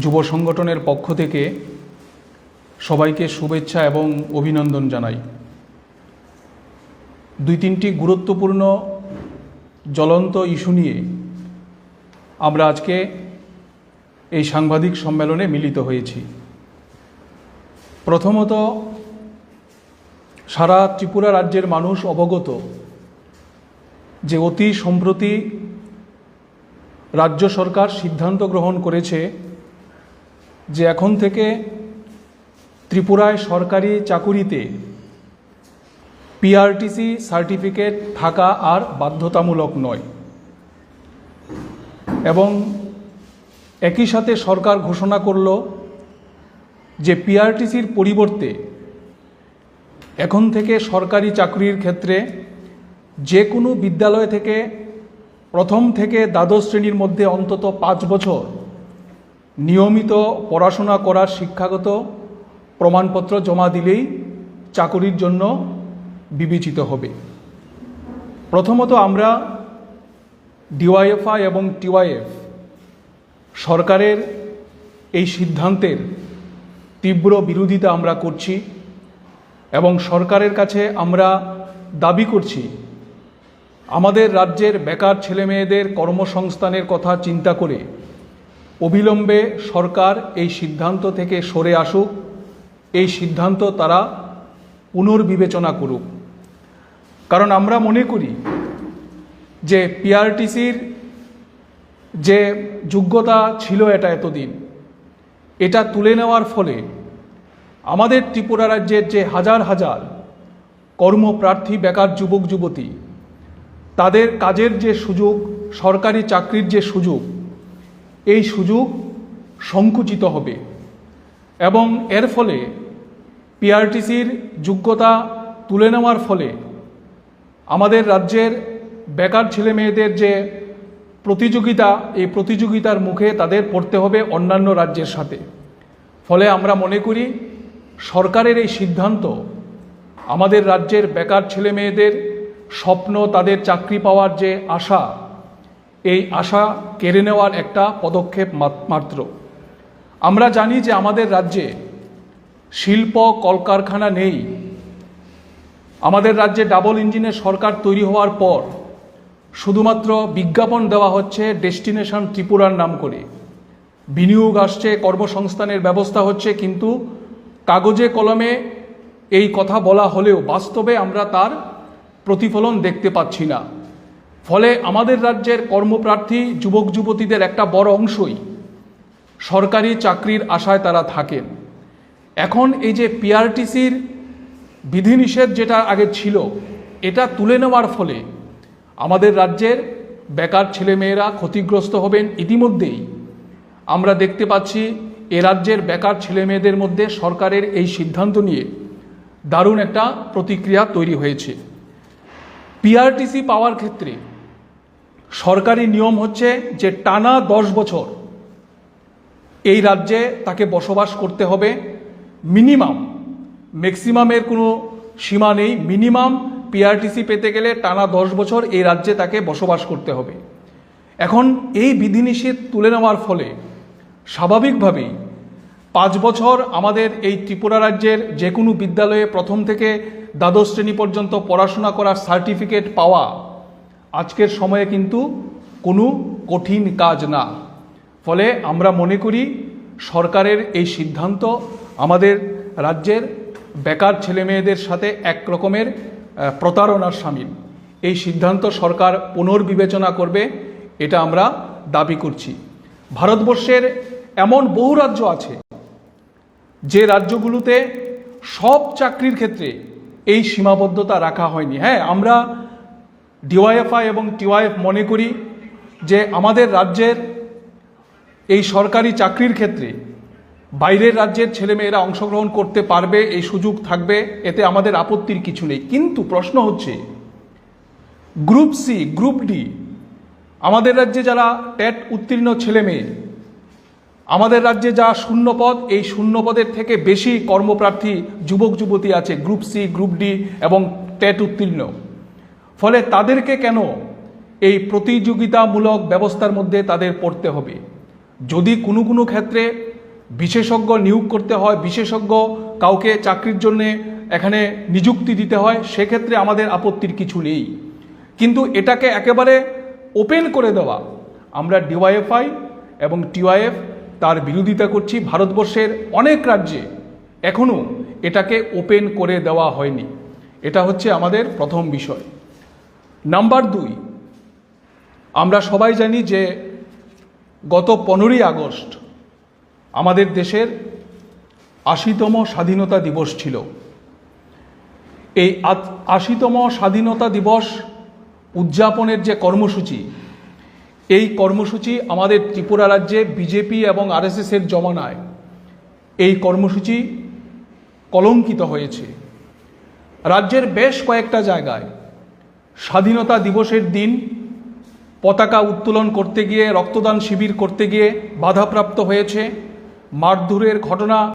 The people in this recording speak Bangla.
যুব সংগঠনের পক্ষ থেকে সবাইকে শুভেচ্ছা এবং অভিনন্দন জানাই। দুই তিনটি গুরুত্বপূর্ণ জ্বলন্ত ইস্যু নিয়ে আমরা আজকে এই সাংবাদিক সম্মেলনে মিলিত হয়েছি। প্রথমত, সারা ত্রিপুরা রাজ্যের মানুষ অবগত যে অতি সম্প্রতি রাজ্য সরকার সিদ্ধান্ত গ্রহণ করেছে যে এখন থেকে ত্রিপুরায় সরকারি চাকুরিতে পিআরটিসি সার্টিফিকেট থাকা আর বাধ্যতামূলক নয়, এবং একই সাথে সরকার ঘোষণা করল যে পিআরটিসির পরিবর্তে এখন থেকে সরকারি চাকরির ক্ষেত্রে যে কোনো বিদ্যালয় থেকে প্রথম থেকে দ্বাদশ শ্রেণীর মধ্যে অন্তত 5 বছর নিয়মিত পড়াশোনা করার শিক্ষাগত প্রমাণপত্র জমা দিলেই চাকরির জন্য বিবেচিত হবে। প্রথমত, আমরা ডিওয়াইএফআই এবং টিওয়াইএফ সরকারের এই সিদ্ধান্তের তীব্র বিরোধিতা আমরা করছি এবং সরকারের কাছে আমরা দাবি করছি আমাদের রাজ্যের বেকার ছেলেমেয়েদের কর্মসংস্থানের কথা চিন্তা করে অবিলম্বে সরকার এই সিদ্ধান্ত থেকে সরে আসুক, এই সিদ্ধান্ত তারা পুনর্বিবেচনা করুক। কারণ আমরা মনে করি যে পিআরটিসির যে যোগ্যতা ছিল এতদিন, এটা তুলে নেওয়ার ফলে আমাদের ত্রিপুরা রাজ্যের যে হাজার হাজার কর্মপ্রার্থী বেকার যুবক যুবতী, তাদের কাজের যে সুযোগ, সরকারি চাকরির যে সুযোগ, এই সুযোগ সংকুচিত হবে এবং এর ফলে পিআরটিসির যোগ্যতা তুলে নেওয়ার ফলে আমাদের রাজ্যের বেকার ছেলেমেয়েদের যে প্রতিযোগিতা, এই প্রতিযোগিতার মুখে তাদের পড়তে হবে অন্যান্য রাজ্যের সাথে। ফলে আমরা মনে করি সরকারের এই সিদ্ধান্ত আমাদের রাজ্যের বেকার ছেলেমেয়েদের স্বপ্ন, তাদের চাকরি পাওয়ার যে আশা, এই আশা কেড়ে নেওয়ার একটা পদক্ষেপ মাত্র। আমরা জানি যে আমাদের রাজ্যে শিল্প কলকারখানা নেই। আমাদের রাজ্যে ডাবল ইঞ্জিনের সরকার তৈরি হওয়ার পর শুধুমাত্র বিজ্ঞাপন দেওয়া হচ্ছে ডেস্টিনেশন ত্রিপুরার নাম করে, বিনিয়োগ আসছে, কর্মসংস্থানের ব্যবস্থা হচ্ছে, কিন্তু কাগজে কলমে এই কথা বলা হলেও বাস্তবে আমরা তার প্রতিফলন দেখতে পাচ্ছি না। ফলে আমাদের রাজ্যের কর্মপ্রার্থী যুবক যুবতীদের একটা বড় অংশই সরকারি চাকরির আশায় তারা থাকেন। এখন এই যে পিআরটিসির বিধিনিষেধ যেটা আগে ছিল, এটা তুলে নেওয়ার ফলে আমাদের রাজ্যের বেকার ছেলেমেয়েরা ক্ষতিগ্রস্ত হবেন। ইতিমধ্যেই আমরা দেখতে পাচ্ছি এ রাজ্যের বেকার ছেলেমেয়েদের মধ্যে সরকারের এই সিদ্ধান্ত নিয়ে দারুণ একটা প্রতিক্রিয়া তৈরি হয়েছে। পিআরটিসি পাওয়ার ক্ষেত্রে সরকারি নিয়ম হচ্ছে যে টানা 10 বছর এই রাজ্যে তাকে বসবাস করতে হবে। মিনিমাম, ম্যাক্সিমামের কোনো সীমা নেই, মিনিমাম পিআরটিসি পেতে গেলে টানা 10 বছর এই রাজ্যে তাকে বসবাস করতে হবে। এখন এই বিধিনিষেধ তুলে নেওয়ার ফলে স্বাভাবিকভাবেই 5 বছর আমাদের এই ত্রিপুরা রাজ্যের যে কোনো বিদ্যালয়ে প্রথম থেকে দ্বাদশ শ্রেণী পর্যন্ত পড়াশোনা করার সার্টিফিকেট পাওয়া আজকের সময়ে কিন্তু কোনো কঠিন কাজ না। ফলে আমরা মনে করি সরকারের এই সিদ্ধান্ত আমাদের রাজ্যের বেকার ছেলেমেয়েদের সাথে এক রকমের প্রতারণার শামিল। এই সিদ্ধান্ত সরকার পুনর্বিবেচনা করবে, এটা আমরা দাবি করছি। ভারতবর্ষের এমন বহু রাজ্য আছে যে রাজ্যগুলোতে সব চাকরির ক্ষেত্রে এই সীমাবদ্ধতা রাখা হয়নি। হ্যাঁ, আমরা ডিওয়াইএফআই এবং টিওয়াইএফ মনে করি যে আমাদের রাজ্যের এই সরকারি চাকরির ক্ষেত্রে বাইরের রাজ্যের ছেলেমেয়েরা অংশগ্রহণ করতে পারবে, এই সুযোগ থাকবে, এতে আমাদের আপত্তির কিছু নেই। কিন্তু প্রশ্ন হচ্ছে গ্রুপ সি, গ্রুপ ডি, আমাদের রাজ্যে যারা টেট উত্তীর্ণ ছেলেমেয়ে, আমাদের রাজ্যে যা শূন্যপদ, এই শূন্যপদের থেকে বেশি কর্মপ্রার্থী যুবক যুবতী আছে গ্রুপ সি, গ্রুপ ডি এবং টেট উত্তীর্ণ। ফলে তাদেরকে কেন এই প্রতিযোগিতামূলক ব্যবস্থার মধ্যে তাদের পড়তে হবে? যদি কোনো কোনো ক্ষেত্রে বিশেষজ্ঞ নিয়োগ করতে হয়, বিশেষজ্ঞ কাউকে চাকরির জন্যে এখানে নিযুক্তি দিতে হয়, সেক্ষেত্রে আমাদের আপত্তির কিছু নেই। কিন্তু এটাকে একেবারে ওপেন করে দেওয়া, আমরা ডিওয়াইএফআই এবং টিওয়াইএফ তার বিরোধিতা করছি। ভারতবর্ষের অনেক রাজ্যে এখনও এটাকে ওপেন করে দেওয়া হয়নি। এটা হচ্ছে আমাদের প্রথম বিষয়। নাম্বার 2, আমরা সবাই জানি যে গত 15ই আগস্ট আমাদের দেশের 80তম স্বাধীনতা দিবস ছিল। এই 80তম স্বাধীনতা দিবস উদযাপনের যে কর্মসূচি, এই কর্মসূচি আমাদের ত্রিপুরা রাজ্যে বিজেপি এবং আরএসএসের জমানায় এই কর্মসূচি কলঙ্কিত হয়েছে। রাজ্যের বেশ কয়েকটা জায়গায় স্বাধীনতা দিবসের দিন পতাকা উত্তোলন করতে গিয়ে, রক্তদান শিবির করতে গিয়ে বাধাপ্রাপ্ত হয়েছে, মারধরের ঘটনা